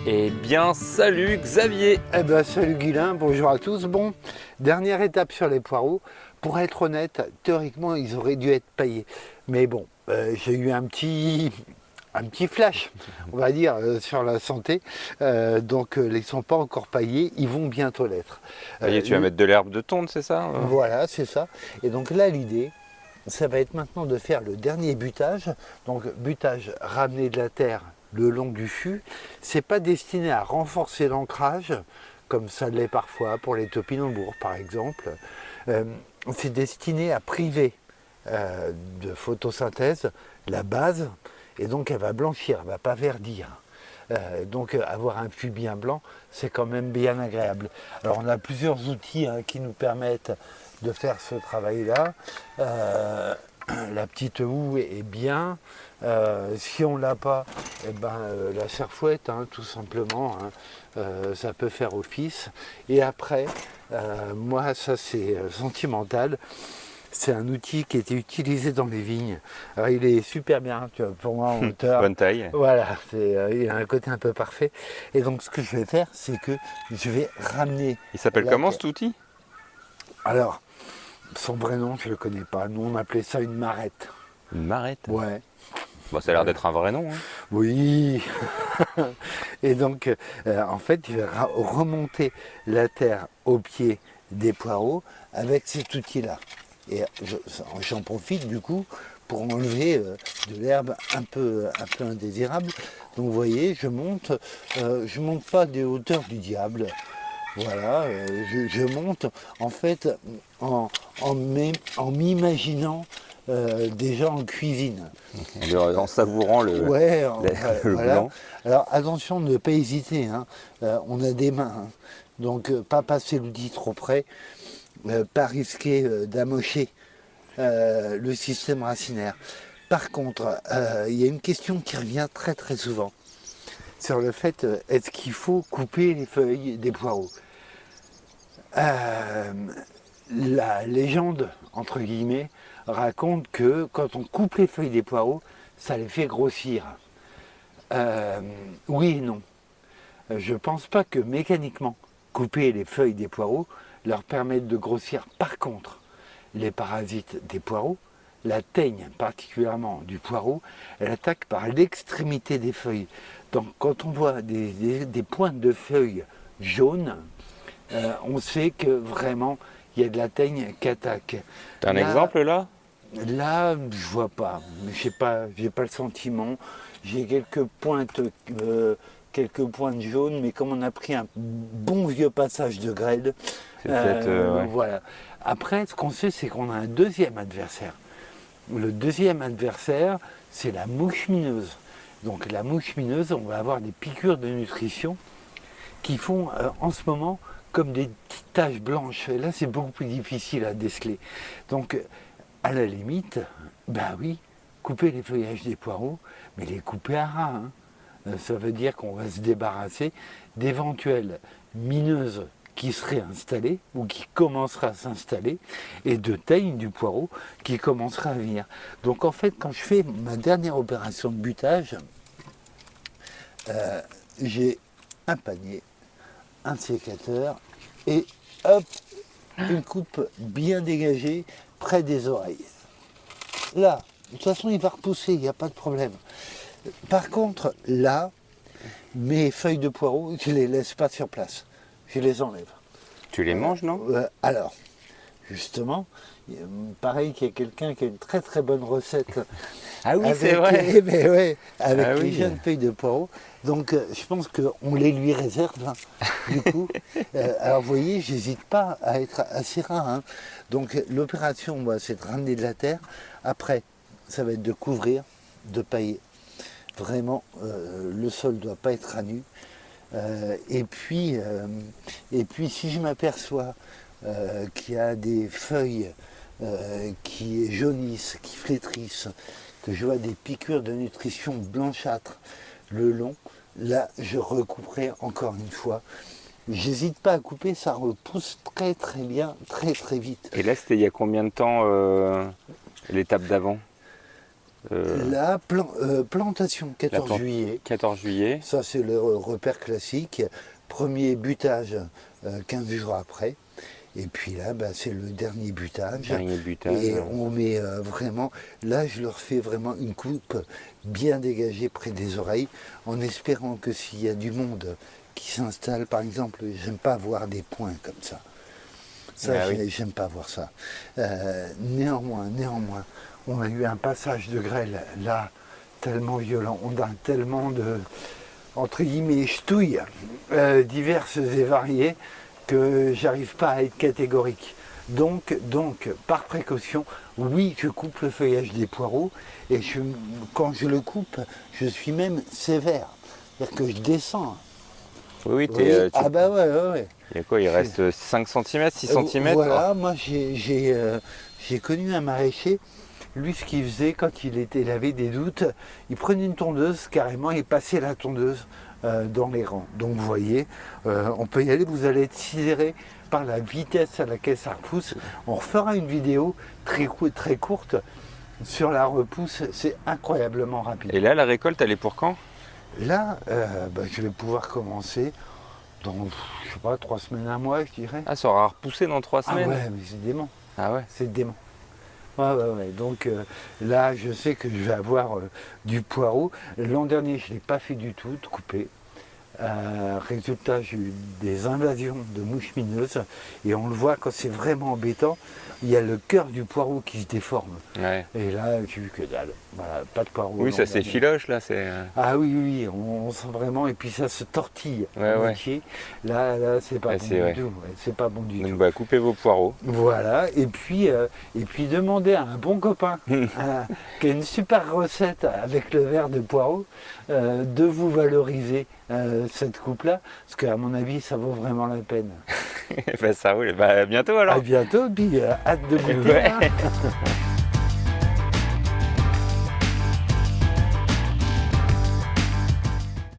Eh bien, salut Xavier! Eh ben, salut Guilain, bonjour à tous. Bon, dernière étape sur les poireaux. Pour être honnête, théoriquement, ils auraient dû être paillés. Mais bon, j'ai eu un petit flash, on va dire, sur la santé. Donc, ils ne sont pas encore paillés, ils vont bientôt l'être. Ça y est, tu vas mettre de l'herbe de tonte, c'est ça? Voilà, c'est ça. Et donc là, l'idée, ça va être maintenant de faire le dernier butage. Donc, butage ramené de la terre le long du fût. C'est pas destiné à renforcer l'ancrage, comme ça l'est parfois pour les topinambours par exemple. C'est destiné à priver de photosynthèse la base, et donc elle va blanchir, elle va pas verdir. Donc avoir un fût bien blanc, c'est quand même bien agréable. Alors on a plusieurs outils qui nous permettent de faire ce travail-là. La petite houe est bien. Si on l'a pas, eh ben, la serfouette, tout simplement, ça peut faire office. Et après, moi, ça c'est sentimental. C'est un outil qui était utilisé dans les vignes. Alors, il est super bien, tu vois, pour moi en hauteur. Bonne taille. Voilà, il a un côté un peu parfait. Et donc ce que je vais faire, c'est que je vais ramener. Il s'appelle comment cet outil? Alors, son vrai nom, je ne le connais pas. Nous, on appelait ça une marrette. Une marrette? Ouais. Bon, ça a l'air d'être un vrai nom. Oui. Et donc, en fait, je vais remonter la terre au pied des poireaux avec cet outil-là. Et j'en profite du coup pour enlever de l'herbe un peu indésirable. Donc, vous voyez, je monte pas des hauteurs du diable. Voilà, je monte en fait en m'imaginant déjà en cuisine. En savourant le, Ouais, le voilà. blanc. Alors attention de ne pas hésiter, on a des mains, donc pas passer l'outil trop près, pas risquer d'amocher le système racinaire. Par contre, il y a une question qui revient très très souvent sur le fait, est-ce qu'il faut couper les feuilles des poireaux? La légende, entre guillemets, raconte que quand on coupe les feuilles des poireaux, ça les fait grossir. Oui et non. Je ne pense pas que mécaniquement, couper les feuilles des poireaux leur permette de grossir. Par contre, les parasites des poireaux, la teigne particulièrement du poireau, elle attaque par l'extrémité des feuilles. Donc quand on voit des pointes de feuilles jaunes, on sait que vraiment il y a de la teigne qui attaque. T'as un exemple là? Là, je vois pas. J'ai pas le sentiment. J'ai quelques pointes jaunes, mais comme on a pris un bon vieux passage de grêle, C'est peut-être. Ouais. voilà. Après, ce qu'on sait, c'est qu'on a un deuxième adversaire. Le deuxième adversaire, c'est la mouche mineuse. Donc la mouche mineuse, on va avoir des piqûres de nutrition qui font en ce moment comme des petites taches blanches. Et là, c'est beaucoup plus difficile à déceler. Donc, à la limite, ben oui, couper les feuillages des poireaux, mais les couper à ras. Ça veut dire qu'on va se débarrasser d'éventuelles mineuses qui seraient installées ou qui commenceraient à s'installer et de teigne du poireau qui commencera à venir. Donc en fait, quand je fais ma dernière opération de butage, j'ai un panier, un sécateur et hop, une coupe bien dégagée près des oreilles. Là, de toute façon, il va repousser, il n'y a pas de problème. Par contre, là, mes feuilles de poireaux, je ne les laisse pas sur place. Je les enlève. Tu les manges, non? Alors, justement, pareil qu'il y a quelqu'un qui a une très très bonne recette. Ah oui, avec, c'est vrai. Mais ouais, avec les oui. jeunes feuilles de poireaux. Donc, je pense qu'on les lui réserve, du coup. Alors, vous voyez, j'hésite pas à être assez rare. Donc, l'opération, moi, c'est de ramener de la terre. Après, ça va être de couvrir, de pailler. Vraiment, le sol ne doit pas être à nu. Et puis, si je m'aperçois qu'il y a des feuilles qui jaunissent, qui flétrissent, que je vois des piqûres de nutrition blanchâtres le long, là, je recouperai encore une fois. J'hésite pas à couper, ça repousse très très bien, très très vite. Et là, c'était il y a combien de temps l'étape d'avant? La plantation, 14 plan- juillet. 14 juillet. Ça, c'est le repère classique. Premier butage 15 jours après. Et puis là, bah, c'est le dernier butage. Dernier butage. Et on met vraiment, là je leur fais vraiment une coupe bien dégagée près des oreilles, en espérant que s'il y a du monde qui s'installe, par exemple, j'aime pas voir des points comme ça. Ça, Ah oui. j'aime pas voir ça. Néanmoins, on a eu un passage de grêle là, tellement violent, on a tellement de, entre guillemets, ch'touilles diverses et variées, que j'arrive pas à être catégorique. Donc, par précaution, oui, je coupe le feuillage des poireaux, et quand je le coupe, je suis même sévère. C'est-à-dire que je descends. Oui, Oui, ah bah ouais. Il y a quoi? Il reste 5 cm, 6 cm? Voilà, moi j'ai connu un maraîcher. Lui, ce qu'il faisait quand il avait des doutes, il prenait une tondeuse carrément et passait la tondeuse dans les rangs. Donc vous voyez, on peut y aller, vous allez être sidéré par la vitesse à laquelle ça repousse. On refera une vidéo très courte sur la repousse, c'est incroyablement rapide. Et là, la récolte, elle est pour quand? Là, bah, je vais pouvoir commencer dans, je sais pas, 3 semaines, un mois, je dirais. Ah, ça aura repoussé dans 3 Ah semaines? ouais, mais c'est dément. Ah ouais. C'est dément. Ouais. Donc là, je sais que je vais avoir du poireau. L'an dernier, je ne l'ai pas fait du tout, de couper. Résultat, j'ai eu des invasions de mouches mineuses. Et on le voit quand c'est vraiment embêtant, il y a le cœur du poireau qui se déforme. Ouais. Et là, j'ai vu que dalle. Voilà, pas de poireau. Oui, l'an ça dernier. s'effiloche là, c'est. Ah oui, on sent vraiment, et puis ça se tortille à Ouais. moitié. Là, c'est pas Ouais, bon c'est du vrai. tout. Ouais, c'est pas bon du Donc tout. bah coupez vos poireaux. Voilà, et puis demander à un bon copain qui a une super recette avec le verre de poireau de vous valoriser cette coupe-là, parce qu'à mon avis, ça vaut vraiment la peine. Bah ça roule. Bah à bientôt alors. À bientôt, puis hâte de goûter. Ouais. hein.